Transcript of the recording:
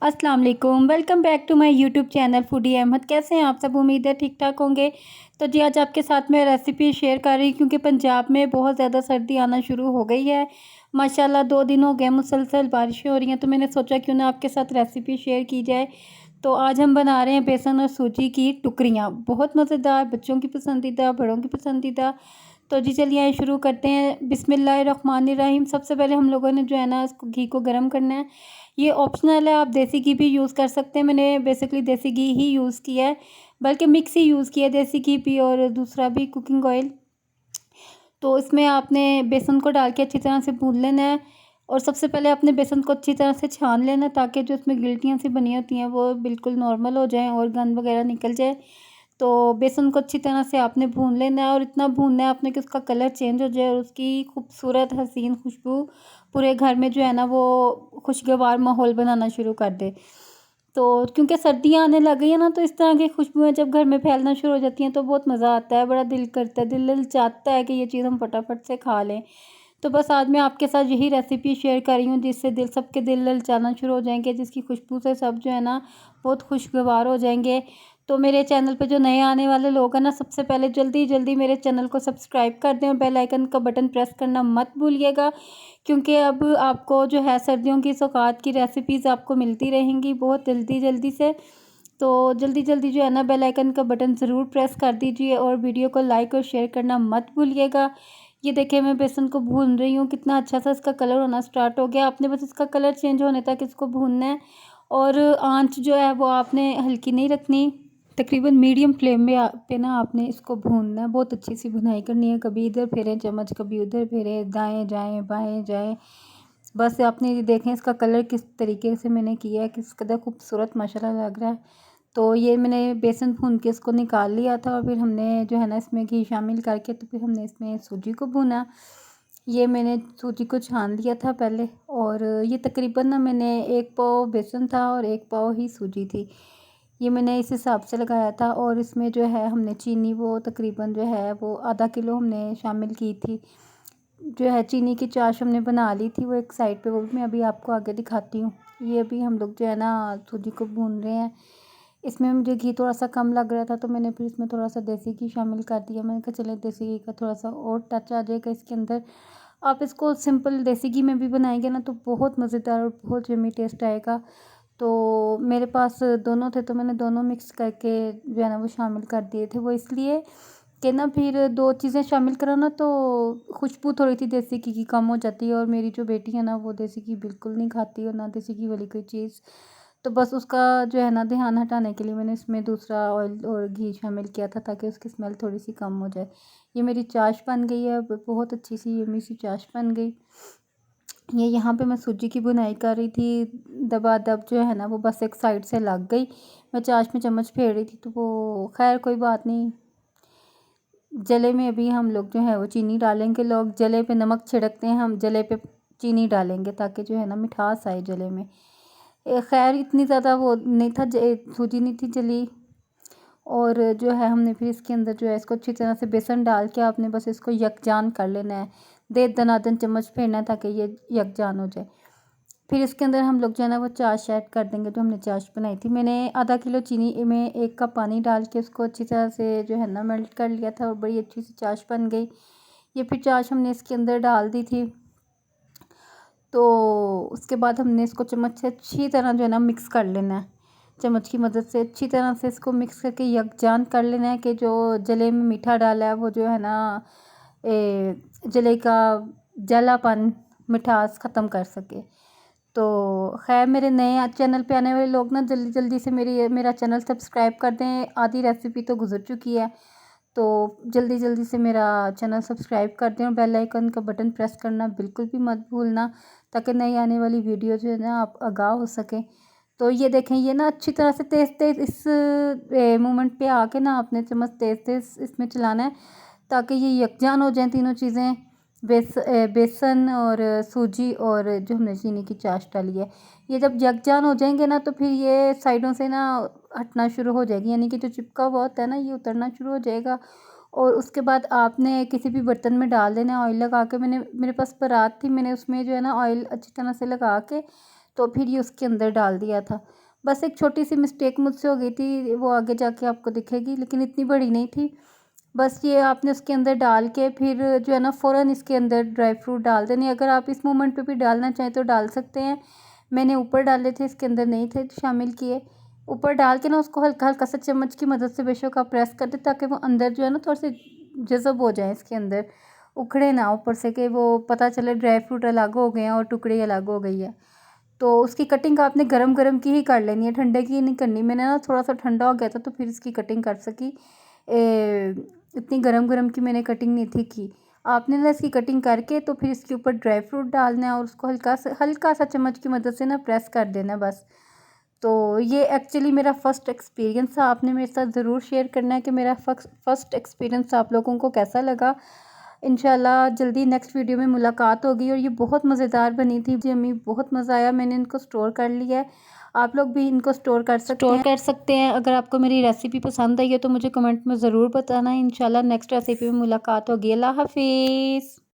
अस्सलाम वालेकुम, welcome back to my YouTube channel foodie Ahmed. कैसे हैं आप सब? उम्मीद है ठीक ठाक होंगे। तो जी आज आपके साथ मैं रेसिपी शेयर कर रही हूँ क्योंकि पंजाब में बहुत ज़्यादा सर्दी आना शुरू हो गई है। माशाल्लाह 2 दिन हो गए मुसलसल बारिशें हो रही हैं, तो मैंने सोचा क्यों ना आपके साथ रेसिपी शेयर की जाए। तो आज हम बना रहे हैं बेसन और सूजी की टुकड़ियाँ, बहुत मज़ेदार, बच्चों की पसंदीदा, बड़ों की पसंदीदा। तो जी चलिए शुरू करते हैं। बिस्मिल्लाहिर्रहमानिर्रहीम। सबसे पहले हम लोगों ने जो है ना इसको घी को गर्म करना है। ये ऑप्शनल है, आप देसी घी भी यूज़ कर सकते हैं। मैंने बेसिकली देसी घी ही यूज़ किया है, बल्कि मिक्स ही यूज़ किया है, देसी घी भी और दूसरा भी कुकिंग ऑयल। तो इसमें आपने बेसन को डाल के अच्छी तरह से भून लेना है और सबसे पहले अपने बेसन को अच्छी तरह से छान लेना है ताकि जो इसमें गिल्टियाँ सी बनी होती हैं वो बिल्कुल नॉर्मल हो जाएँ और गंद वगैरह निकल जाए। तो बेसन को अच्छी तरह से आपने भून लेना है और इतना भूनना है आपने कि उसका कलर चेंज हो जाए और उसकी खूबसूरत हसीन खुशबू पूरे घर में जो है ना वो खुशगवार माहौल बनाना शुरू कर दे। तो क्योंकि सर्दियाँ आने लग गई हैं ना, तो इस तरह की खुशबुएँ जब घर में फैलना शुरू हो जाती हैं तो बहुत मज़ा आता है, बड़ा दिल करता है, दिल ललचाता है कि ये चीज़ हम फटाफट से खा लें। तो बस आज मैं आपके साथ यही रेसिपी शेयर कर रही हूँ जिससे सबके दिल ललचाना शुरू हो जाएंगे, जिसकी खुशबू से सब जो है ना बहुत खुशगवार हो जाएंगे। तो मेरे चैनल पे जो नए आने वाले लोग हैं ना, सबसे पहले जल्दी जल्दी मेरे चैनल को सब्सक्राइब कर दें और बेल आइकन का बटन प्रेस करना मत भूलिएगा, क्योंकि अब आपको जो है सर्दियों की सौगात की रेसिपीज़ आपको मिलती रहेंगी बहुत जल्दी जल्दी से। तो जल्दी जल्दी जो है ना बेल आइकन का बटन ज़रूर प्रेस कर दीजिए और वीडियो को लाइक और शेयर करना मत भूलिएगा। ये देखिए मैं बेसन को भून रही हूँ, कितना अच्छा सा इसका कलर होना स्टार्ट हो गया। आपने बस इसका कलर चेंज होने तक इसको भूनना है और आंच जो है वो आपने हल्की नहीं रखनी, तकरीबन मीडियम फ्लेम में पे ना आपने इसको भूनना है। बहुत अच्छी सी भुनाई करनी है, कभी इधर फेरें चम्मच, कभी उधर फेरें, दाएं जाएं बाएं जाएं। बस आपने ये देखें इसका कलर किस तरीके से मैंने किया है, किस कदर खूबसूरत माशाल्लाह लग रहा है। तो ये मैंने बेसन भून के इसको निकाल लिया था और फिर हमने जो है ना इसमें घी शामिल करके तो फिर हमने इसमें सूजी को भूना। ये मैंने सूजी को छान लिया था पहले और ये तकरीबन ना मैंने 1 पाव बेसन था और 1 पाव ही सूजी थी। ये मैंने इस हिसाब से लगाया था और इसमें जो है हमने चीनी वो तकरीबन जो है वो आधा किलो हमने शामिल की थी। जो है चीनी की चाश हमने बना ली थी, वो एक साइड पे, वो भी मैं अभी आपको आगे दिखाती हूँ। ये अभी हम लोग जो है ना सूजी को भून रहे हैं। इसमें मुझे घी थोड़ा सा कम लग रहा था तो मैंने फिर इसमें थोड़ा सा देसी घी शामिल कर दिया। मैंने कहा चले देसी घी का थोड़ा सा और टच आ जाएगा इसके अंदर। आप इसको सिंपल देसी घी में भी बनाएंगे ना तो बहुत मज़ेदार और बहुत यम्मी टेस्ट आएगा। तो मेरे पास दोनों थे तो मैंने दोनों मिक्स करके जो है ना वो शामिल कर दिए थे। वो इसलिए कि ना फिर 2 चीज़ें शामिल करो ना तो खुशबू थोड़ी सी देसी घी की कम हो जाती है और मेरी जो बेटी है ना वो देसी घी बिल्कुल नहीं खाती और ना देसी घी वाली कोई चीज़। तो बस उसका जो है ना ध्यान हटाने के लिए मैंने इसमें दूसरा ऑयल और घी शामिल किया था ताकि उसकी स्मेल थोड़ी सी कम हो जाए। ये मेरी चाश बन गई है, बहुत अच्छी सी यम्मी सी चाश बन गई। ये यहाँ पे मैं सूजी की बुनाई कर रही थी, दबादब जो है ना वो बस एक साइड से लग गई। मैं चाश में चम्मच फेर रही थी तो वो खैर कोई बात नहीं। जले में अभी हम लोग जो है वो चीनी डालेंगे, लोग जले पे नमक छिड़कते हैं, हम जले पे चीनी डालेंगे ताकि जो है ना मिठास आए जले में। खैर इतनी ज़्यादा वो नहीं था, सूजी नहीं थी जली। और जो है हमने फिर इसके अंदर जो है इसको अच्छी तरह से बेसन डाल के आपने बस इसको यकजान कर लेना है। दनादन चम्मच फेरना है ताकि ये यकजान हो जाए। फिर इसके अंदर हम लोग जो है ना वो चाश ऐड कर देंगे जो हमने चाश बनाई थी। मैंने आधा किलो चीनी में 1 कप पानी डाल के उसको अच्छी तरह से जो है ना मेल्ट कर लिया था और बड़ी अच्छी सी चाश बन गई। ये फिर चाश हमने इसके अंदर डाल दी थी। तो उसके बाद हमने इसको चम्मच से अच्छी तरह जो है ना मिक्स कर लेना है। चम्मच की मदद से अच्छी तरह से इसको मिक्स करके यकजान कर लेना है कि जो जले में मीठा डाला है वो जो है ना जले का जलापन मिठास ख़त्म कर सके। तो खैर मेरे नए चैनल पे आने वाले लोग ना जल्दी जल्दी से मेरा चैनल सब्सक्राइब कर दें, आधी रेसिपी तो गुजर चुकी है। तो जल्दी जल्दी से मेरा चैनल सब्सक्राइब कर दें और बेल आइकन का बटन प्रेस करना बिल्कुल भी मत भूलना ताकि नई आने वाली वीडियो जो है ना आप आगाह हो सकें। तो ये देखें ये ना अच्छी तरह से तेज़ तेज़ इस मोमेंट पे आके ना आपने चम्मच तेज़ तेज़ इसमें चलाना है ताकि ये यकजान हो जाएं तीनों चीज़ें, बेसन और सूजी और जो हमने चीनी की चाश डाली है। ये जब यकजान हो जाएंगे ना तो फिर ये साइडों से ना हटना शुरू हो जाएगी, यानी कि जो चिपका हुआ होता है ना ये उतरना शुरू हो जाएगा। और उसके बाद आपने किसी भी बर्तन में डाल देना ऑयल लगा के। मेरे पास परात थी, मैंने उसमें जो है ना ऑयल अच्छी तरह से लगा के तो फिर ये उसके अंदर डाल दिया था। बस एक छोटी सी मिस्टेक मुझसे हो गई थी, वो आगे जाके आपको दिखेगी, लेकिन इतनी बड़ी नहीं थी। बस ये आपने उसके अंदर डाल के फिर जो है ना फ़ौरन इसके अंदर ड्राई फ्रूट डाल देने। अगर आप इस मोमेंट पे भी डालना चाहें तो डाल सकते हैं। मैंने ऊपर डाले थे, इसके अंदर नहीं थे शामिल किए। ऊपर डाल के ना उसको हल्का हल्का सा चम्मच की मदद से बेशक आप प्रेस कर दें, ताकि वो अंदर जो है ना थोड़े से जज़ब हो जाए इसके अंदर, उखड़े ना ऊपर से कि वो पता चले ड्राई फ्रूट अलग हो गए हैं और टुकड़े अलग हो गई है। तो उसकी कटिंग आपने गरम गरम की ही कर लेनी है, ठंडे की नहीं करनी। मैंने ना थोड़ा सा ठंडा हो गया था तो फिर इसकी कटिंग कर सकी। इतनी गरम गरम की मैंने कटिंग नहीं थी की। आपने ना इसकी कटिंग करके तो फिर इसके ऊपर ड्राई फ्रूट डालना है और उसको हल्का सा चम्मच की मदद से ना प्रेस कर देना बस। तो ये एक्चुअली मेरा फ़र्स्ट एक्सपीरियंस था। आपने मेरे साथ ज़रूर शेयर करना है कि मेरा फ़र्स्ट एक्सपीरियंस आप लोगों को कैसा लगा। इंशाल्लाह जल्दी नेक्स्ट वीडियो में मुलाकात होगी। और ये बहुत मज़ेदार बनी थी जी, अम्मी बहुत मज़ा आया। मैंने इनको स्टोर कर लिया है, आप लोग भी इनको स्टोर कर सकते हैं। अगर आपको मेरी रेसिपी पसंद आई है तो मुझे कमेंट में ज़रूर बताना। इंशाल्लाह नेक्स्ट रेसिपी में मुलाकात होगी। अल्लाह हाफिज़।